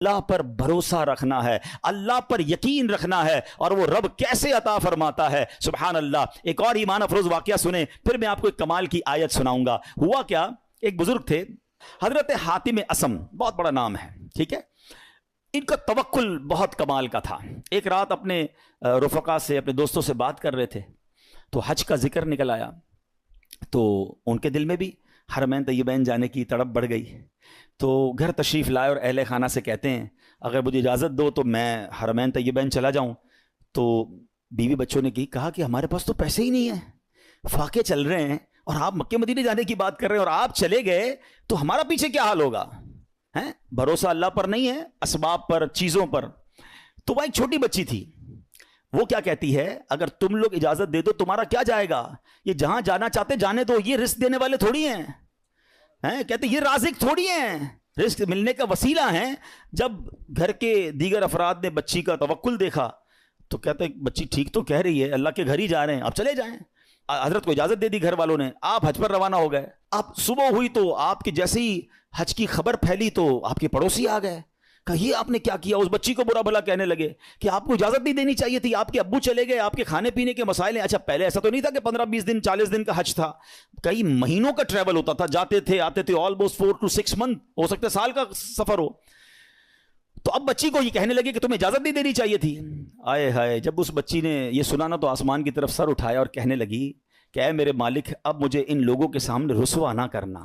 اللہ پر بھروسہ رکھنا ہے، اللہ پر یقین رکھنا ہے، اور وہ رب کیسے عطا فرماتا ہے، سبحان اللہ۔ ایک اور ایمان افروز واقعہ سنیں، پھر میں آپ کو ایک کمال کی آیت سناؤں گا۔ ہوا کیا، ایک بزرگ تھے حضرت حاتم اسم، بہت بڑا نام ہے، ٹھیک ہے۔ ان کا توکل بہت کمال کا تھا۔ ایک رات اپنے رفقا سے، اپنے دوستوں سے بات کر رہے تھے تو حج کا ذکر نکل آیا، تو ان کے دل میں بھی حرمین طیبین جانے کی تڑپ بڑھ گئی۔ تو گھر تشریف لائے اور اہل خانہ سے کہتے ہیں اگر مجھے اجازت دو تو میں حرمین طیبین چلا جاؤں۔ تو بیوی بچوں نے کہا کہ ہمارے پاس تو پیسے ہی نہیں ہیں، فاقے چل رہے ہیں، اور آپ مکہ مدینے جانے کی بات کر رہے ہیں، اور آپ چلے گئے تو ہمارا پیچھے کیا حال ہوگا؟ ہیں بھروسہ اللہ پر نہیں ہے، اسباب پر، چیزوں پر۔ تو وہ ایک چھوٹی بچی تھی، وہ کیا کہتی ہے، اگر تم لوگ اجازت دے دو تمہارا کیا جائے گا، یہ جہاں جانا چاہتے جانے دو، یہ رزق دینے والے تھوڑی ہیں، کہتے یہ رازق تھوڑی ہیں، رزق ملنے کا وسیلہ ہیں۔ جب گھر کے دیگر افراد نے بچی کا توکل دیکھا تو کہتے بچی ٹھیک تو کہہ رہی ہے، اللہ کے گھر ہی جا رہے ہیں، آپ چلے جائیں۔ حضرت کو اجازت دے دی گھر والوں نے، آپ حج پر روانہ ہو گئے۔ اب صبح ہوئی تو آپ کی جیسے ہی حج کی خبر پھیلی تو آپ کے پڑوسی آ گئے، کہا یہ آپ نے کیا کیا؟ اس بچی کو برا بھلا کہنے لگے کہ آپ کو اجازت نہیں دینی چاہیے تھی، آپ کے ابو چلے گئے، آپ کے کھانے پینے کے مسائل ہیں۔ اچھا پہلے ایسا تو نہیں تھا کہ 15-20 دن 40 دن کا حج تھا، کئی مہینوں کا ٹریول ہوتا تھا، جاتے تھے آتے تھے، آلموسٹ 4 to 6 month، ہو سکتا ہے سال کا سفر ہو۔ تو اب بچی کو یہ کہنے لگے کہ تمہیں اجازت نہیں دینی چاہیے تھی۔ آئے ہائے، جب اس بچی نے یہ سنا نا تو آسمان کی طرف سر اٹھایا اور کہنے لگی کہ اے میرے مالک، اب مجھے ان لوگوں کے سامنے رسوا نہ کرنا،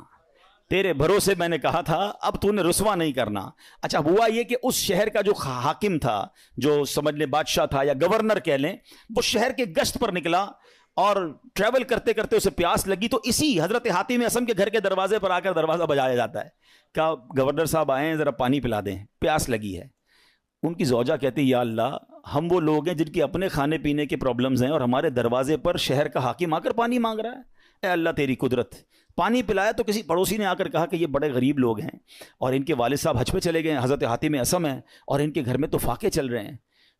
تیرے بھروسے میں نے کہا تھا، اب تو نے رسوا نہیں کرنا۔ اچھا ہوا یہ کہ اس شہر کا جو حاکم تھا، جو سمجھ لیں بادشاہ تھا یا گورنر کہہ لیں، وہ شہر کے گشت پر نکلا اور ٹریول کرتے کرتے اسے پیاس لگی، تو اسی حضرت حاتم اسم کے گھر کے دروازے پر آ کر دروازہ بجایا جاتا ہے، کہا گورنر صاحب آئیں ذرا پانی پلا دیں، پیاس لگی ہے۔ ان کی زوجہ کہتی یا اللہ، ہم وہ لوگ ہیں جن کے اپنے کھانے پینے کے پرابلمز ہیں، اور ہمارے دروازے پر شہر کا حاکم آ کر پانی مانگ رہا ہے، اے اللہ تیری قدرت۔ پانی پلایا تو کسی پڑوسی نے آ کر کہا کہ یہ بڑے غریب لوگ ہیں، اور ان کے والد صاحب حج پہ چلے گئے ہیں، حضرت حاتم اسم ہیں، اور ان کے گھر میں تو فاقے چل رہے ہیں۔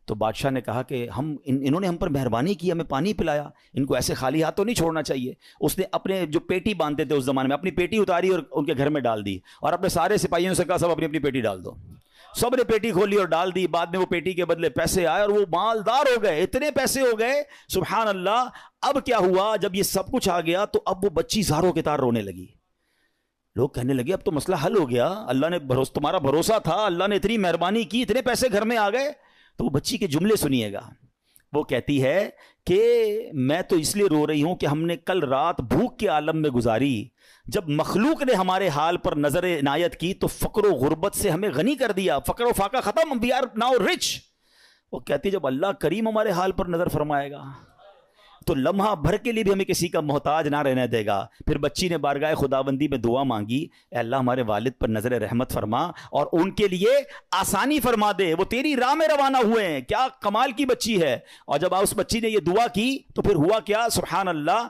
تو بادشاہ نے کہا کہ انہوں نے ہم پر مہربانی کی، ہمیں پانی پلایا، ان کو ایسے خالی ہاتھ تو نہیں چھوڑنا چاہیے۔ اس نے اپنے جو پیٹی باندھتے تھے اس زمانے میں، اپنی پیٹی اتاری اور ان کے گھر میں ڈال دی، اور اپنے سارے سپاہیوں سے کہا سب اپنی اپنی پیٹی ڈال دو۔ سب نے پیٹی کھولی اور ڈال دی۔ بعد میں وہ پیٹی کے بدلے پیسے آئے اور وہ مالدار ہو گئے، اتنے پیسے ہو گئے، سبحان اللہ۔ اب کیا ہوا، جب یہ سب کچھ آ گیا تو اب وہ بچی زاروں کے تار رونے لگی۔ لوگ کہنے لگے اب تو مسئلہ حل ہو گیا، اللہ نے تمہارا بھروسہ تھا، اللہ نے اتنی مہربانی کی، اتنے پیسے گھر میں آ گئے۔ تو وہ بچی کے جملے سنیے گا، وہ کہتی ہے کہ میں تو اس لیے رو رہی ہوں کہ ہم نے کل رات بھوک کے عالم میں گزاری، جب مخلوق نے ہمارے حال پر نظر عنایت کی تو فقر و غربت سے ہمیں غنی کر دیا، فقر و فاقہ ختم، we are now rich۔ وہ کہتی جب اللہ کریم ہمارے حال پر نظر فرمائے گا تو لمحہ بھر کے لیے بھی ہمیں کسی کا محتاج نہ رہنے دے گا۔ پھر بچی نے بارگاہ خداوندی میں دعا مانگی، اے اللہ ہمارے والد پر نظر رحمت فرما اور ان کے لیے آسانی فرما دے، وہ تیری راہ میں روانہ ہوئے ہیں۔ کیا کمال کی بچی ہے۔ اور جب اس بچی نے یہ دعا کی تو پھر ہوا کیا، سبحان اللہ۔